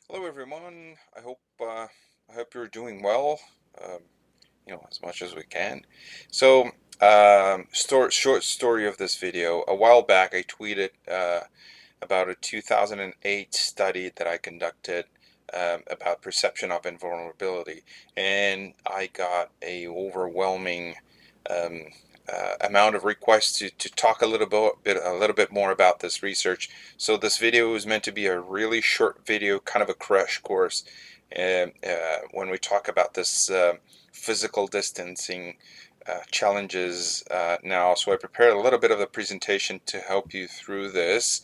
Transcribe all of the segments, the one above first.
Hello, everyone. I hope you're doing well. Um, as much as we can. So, short story of this video. A while back, I tweeted about a 2008 study that I conducted about perception of invulnerability, and I got a overwhelming um, amount of requests to talk a little bit more about this research. So this video is meant to be a really short video, kind of a crash course, when we talk about this physical distancing challenges now. So I prepared a little bit of a presentation to help you through this.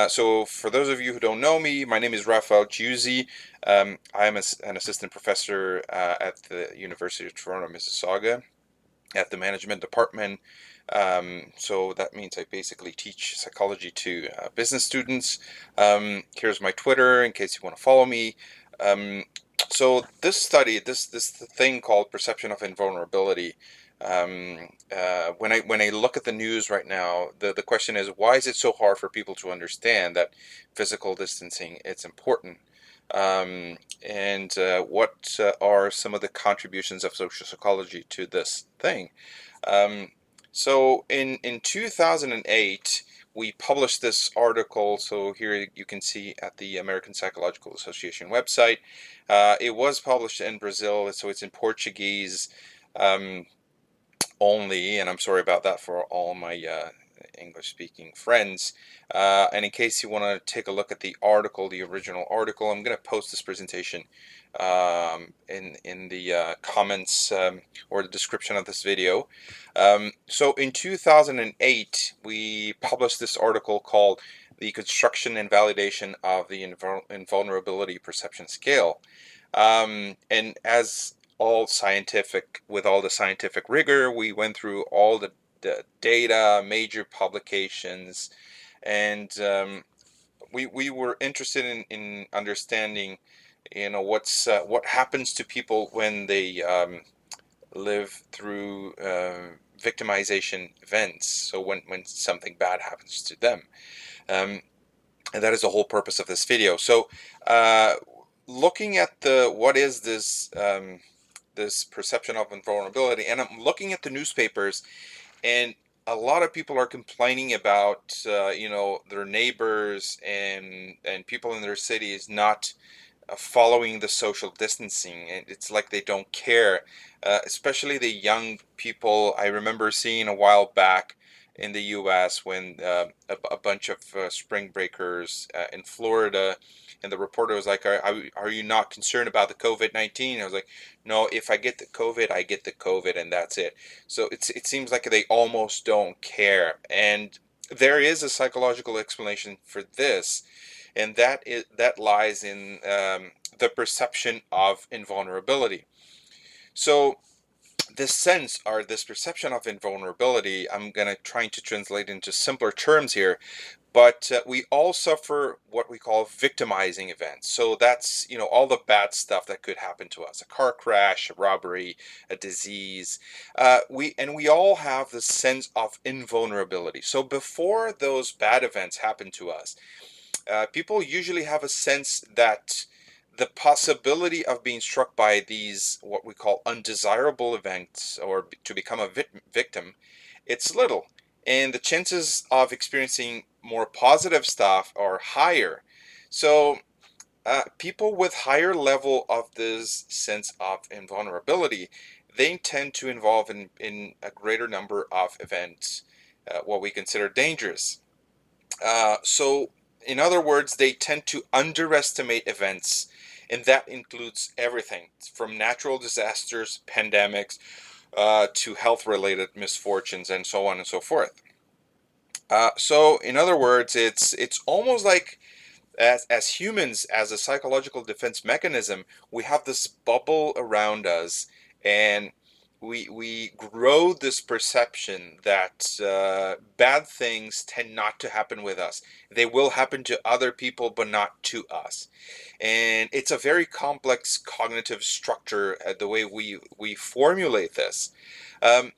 So for those of you who don't know me, my name is Raphael Giuzzi. I'm an assistant professor at the University of Toronto, Mississauga, at the management department. So that means I basically teach psychology to business students. Here's my Twitter in case you want to follow me. Um, so this study, this thing called perception of invulnerability. When I look at the news right now, the question is, why is it so hard for people to understand that physical distancing it's important? And what are some of the contributions of social psychology to this thing? Um, so in 2008, we published this article. So here you can see at the American Psychological Association website. It was published in Brazil, so it's in Portuguese. Um, only, and I'm sorry about that for all my English-speaking friends. And in case you want to take a look at the article, the original article, I'm going to post this presentation in the comments or the description of this video. So in 2008, we published this article called "The Construction and Validation of the Invulnerability Perception Scale." And as with all the scientific rigor, we went through all the data, major publications, and we were interested in understanding, what happens to people when they live through victimization events. So when something bad happens to them. Um, and that is the whole purpose of this video. So, looking at what is this perception of invulnerability, and I'm looking at the newspapers, and a lot of people are complaining about their neighbors and people in their cities not following the social distancing, and it's like they don't care, especially the young people. I remember seeing a while back in the US when a bunch of spring breakers in Florida, and the reporter was like, are you not concerned about the COVID-19? I was like, no, if I get the COVID, I get the COVID, and that's it. So it seems like they almost don't care, and there is a psychological explanation for this, and that lies in the perception of invulnerability. So this perception of invulnerability, I'm gonna try to translate into simpler terms here, but we all suffer what we call victimizing events. So that's all the bad stuff that could happen to us: a car crash, a robbery, a disease. We all have this sense of invulnerability. So before those bad events happen to us, people usually have a sense that the possibility of being struck by these what we call undesirable events, or to become a victim, it's little, and the chances of experiencing more positive stuff are higher. So people with higher level of this sense of invulnerability, they tend to involve in a greater number of events, what we consider dangerous. So, in other words, they tend to underestimate events, and that includes everything from natural disasters, pandemics, to health-related misfortunes, and so on and so forth. So, in other words, it's almost like as humans, as a psychological defense mechanism, we have this bubble around us, and we grow this perception that bad things tend not to happen with us. They will happen to other people, but not to us. And it's a very complex cognitive structure, the way we formulate this. Um,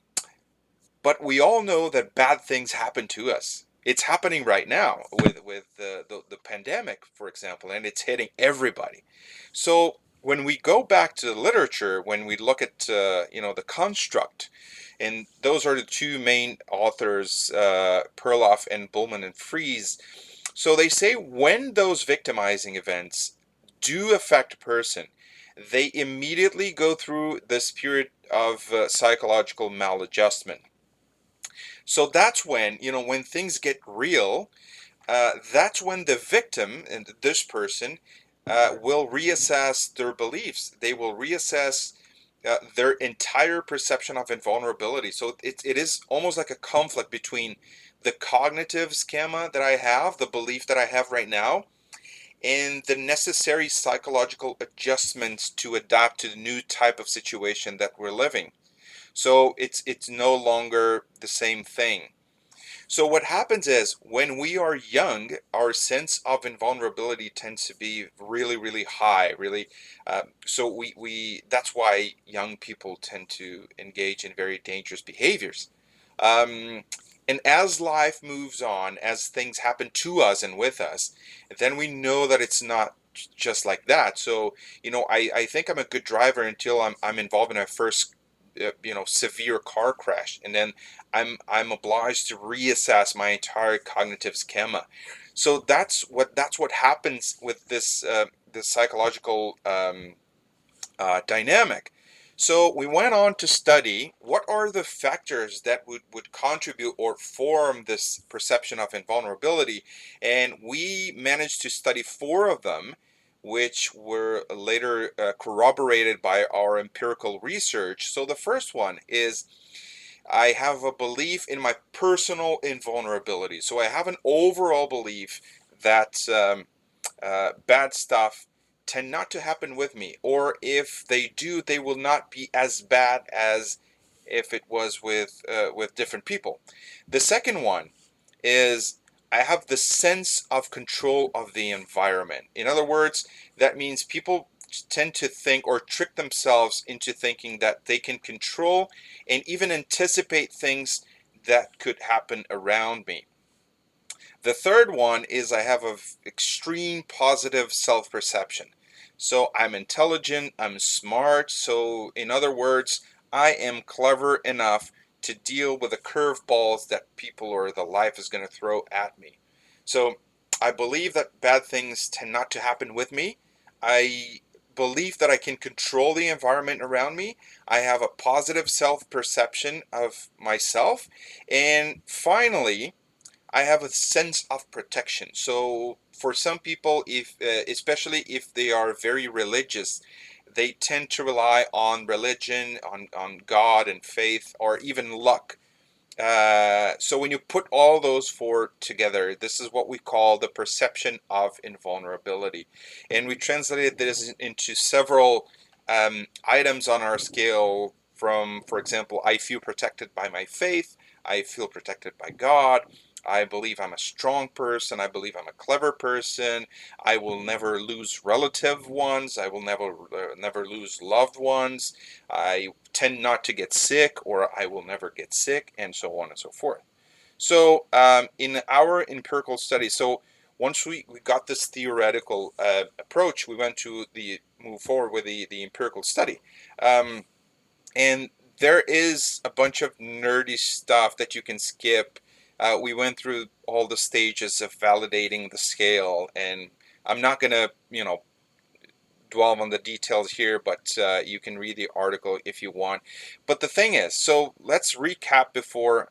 but we all know that bad things happen to us. It's happening right now with the pandemic, for example, and it's hitting everybody. So when we go back to the literature, when we look at the construct, and those are the two main authors, Perloff and Bullman and Fries. So they say when those victimizing events do affect a person, they immediately go through this period of psychological maladjustment. So that's when things get real, that's when the victim and this person will reassess their beliefs. They will reassess their entire perception of invulnerability. So it is almost like a conflict between the cognitive schema that I have, the belief that I have right now, and the necessary psychological adjustments to adapt to the new type of situation that we're living. So it's no longer the same thing. So what happens is when we are young, our sense of invulnerability tends to be really, really high. Really, so we that's why young people tend to engage in very dangerous behaviors. Um, and as life moves on, as things happen to us and with us, then we know that it's not just like that. So I think I'm a good driver until I'm involved in a first severe car crash, and then I'm obliged to reassess my entire cognitive schema. So that's what happens with this psychological dynamic. So we went on to study what are the factors that would contribute or form this perception of invulnerability, and we managed to study four of them, which were later corroborated by our empirical research. So the first one is I have a belief in my personal invulnerability. So I have an overall belief that bad stuff tend not to happen with me, or if they do, they will not be as bad as if it was with different people. The second one is I have the sense of control of the environment. In other words, that means people tend to think or trick themselves into thinking that they can control and even anticipate things that could happen around me. The third one is I have an extreme positive self-perception. So I'm intelligent, I'm smart. So in other words, I am clever enough to deal with the curveballs that people or the life is going to throw at me. So I believe that bad things tend not to happen with me. I believe that I can control the environment around me. I have a positive self-perception of myself. And finally, I have a sense of protection. So for some people, if especially if they are very religious, they tend to rely on religion, on God and faith, or even luck. So when you put all those four together, this is what we call the perception of invulnerability. And we translated this into several items on our scale from, for example, I feel protected by my faith, I feel protected by God, I believe I'm a strong person. I believe I'm a clever person. I will never lose relative ones. I will never lose loved ones. I tend not to get sick, or I will never get sick, and so on and so forth. So in our empirical study, so once we got this theoretical approach, we went to move forward with the empirical study. And there is a bunch of nerdy stuff that you can skip. We went through all the stages of validating the scale, and I'm not going to, dwell on the details here, but you can read the article if you want. But the thing is, so let's recap before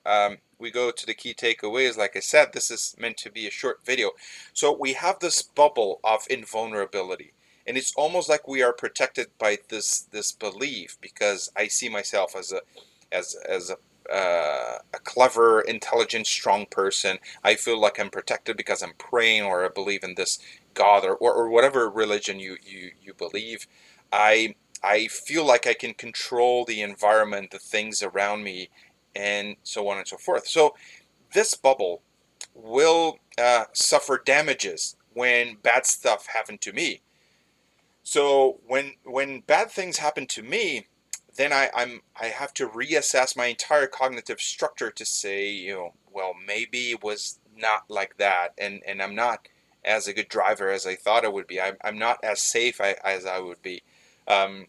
we go to the key takeaways. Like I said, this is meant to be a short video. So we have this bubble of invulnerability, and it's almost like we are protected by this belief, because I see myself as a clever, intelligent, strong person. I feel like I'm protected because I'm praying, or I believe in this God, or whatever religion you believe. I feel like I can control the environment, the things around me, and so on and so forth. So this bubble will suffer damages when bad stuff happen to me. So when bad things happen to me, then I have to reassess my entire cognitive structure to say, well, maybe it was not like that, and I'm not as a good driver as I thought I would be. I'm not as safe as I would be. Um,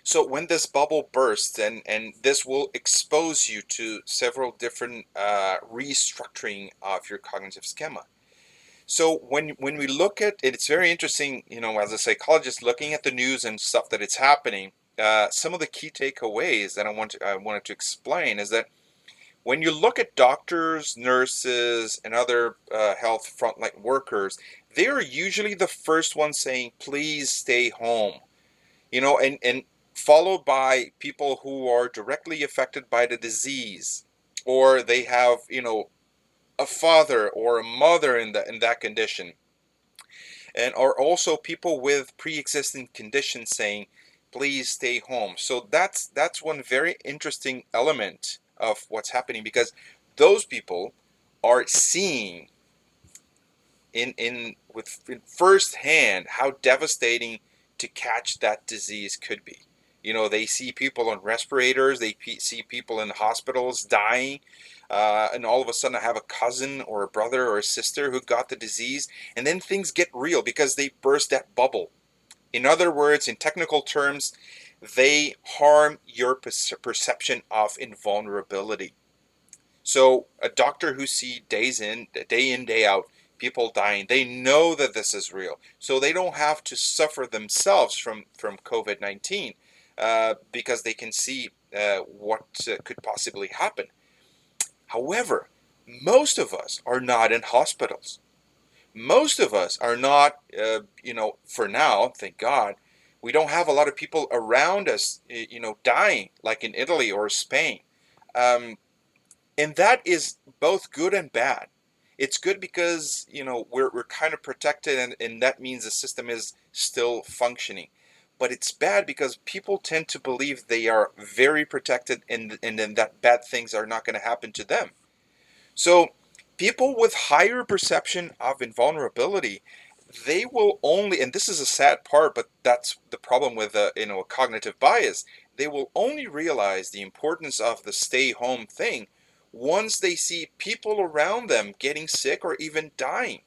so when this bubble bursts, and this will expose you to several different restructuring of your cognitive schema. So when we look at it, it's very interesting, as a psychologist, looking at the news and stuff that it's happening. Some of the key takeaways that I wanted to explain is that when you look at doctors, nurses, and other health frontline workers, they are usually the first ones saying, "Please stay home," and followed by people who are directly affected by the disease, or they have, a father or a mother in that condition, and are also people with pre-existing conditions saying, "Please stay home." So that's one very interesting element of what's happening, because those people are seeing in first hand how devastating to catch that disease could be. They see people on respirators, they see people in hospitals dying, and all of a sudden I have a cousin or a brother or a sister who got the disease, and then things get real because they burst that bubble. In other words, in technical terms, they harm your perception of invulnerability. So a doctor who see day in, day out, people dying, they know that this is real. So they don't have to suffer themselves from COVID-19, because they can see what could possibly happen. However, most of us are not in hospitals. Most of us are not, for now, thank God, we don't have a lot of people around us, dying, like in Italy or Spain. Um, and that is both good and bad. It's good because we're kind of protected, and that means the system is still functioning. But it's bad because people tend to believe they are very protected, and then that bad things are not going to happen to them. So people with higher perception of invulnerability, they will only, and this is a sad part, but that's the problem with a cognitive bias. They will only realize the importance of the stay home thing once they see people around them getting sick or even dying.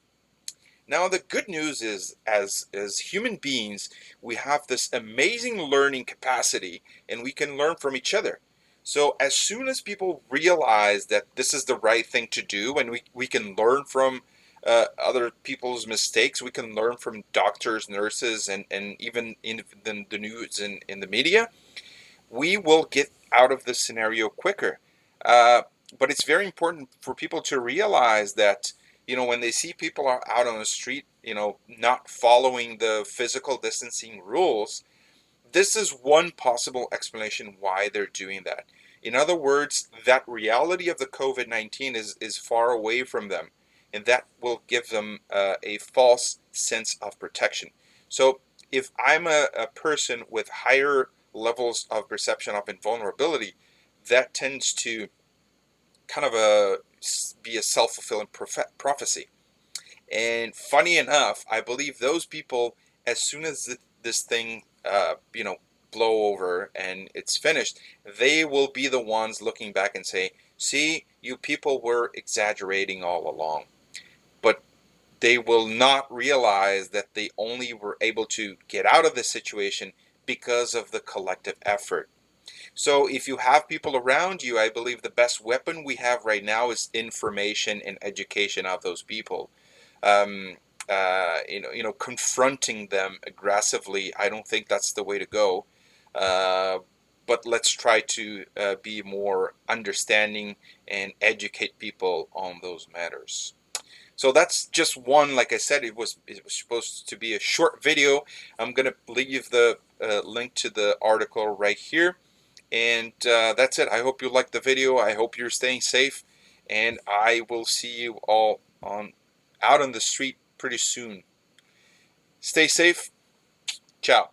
Now, the good news is, as human beings, we have this amazing learning capacity, and we can learn from each other. So as soon as people realize that this is the right thing to do, and we can learn from other people's mistakes, we can learn from doctors, nurses, and even in the news and in the media, we will get out of this scenario quicker. Uh, but it's very important for people to realize that, when they see people are out on the street, not following the physical distancing rules, this is one possible explanation why they're doing that. In other words, that reality of the COVID-19 is far away from them, and that will give them a false sense of protection. So if I'm a person with higher levels of perception of invulnerability, that tends to kind of be a self-fulfilling prophecy. And funny enough, I believe those people, as soon as this thing, blow over and it's finished, they will be the ones looking back and say, "See, you people were exaggerating all along." But they will not realize that they only were able to get out of this situation because of the collective effort. So if you have people around you, I believe the best weapon we have right now is information and education of those people. um, Confronting them aggressively, I don't think that's the way to go. Uh, but let's try to be more understanding and educate people on those matters. So that's just one. Like I said, it was supposed to be a short video. I'm gonna leave the link to the article right here, and that's it. I hope you liked the video. I hope you're staying safe, and I will see you all out on the street pretty soon. Stay safe. Ciao.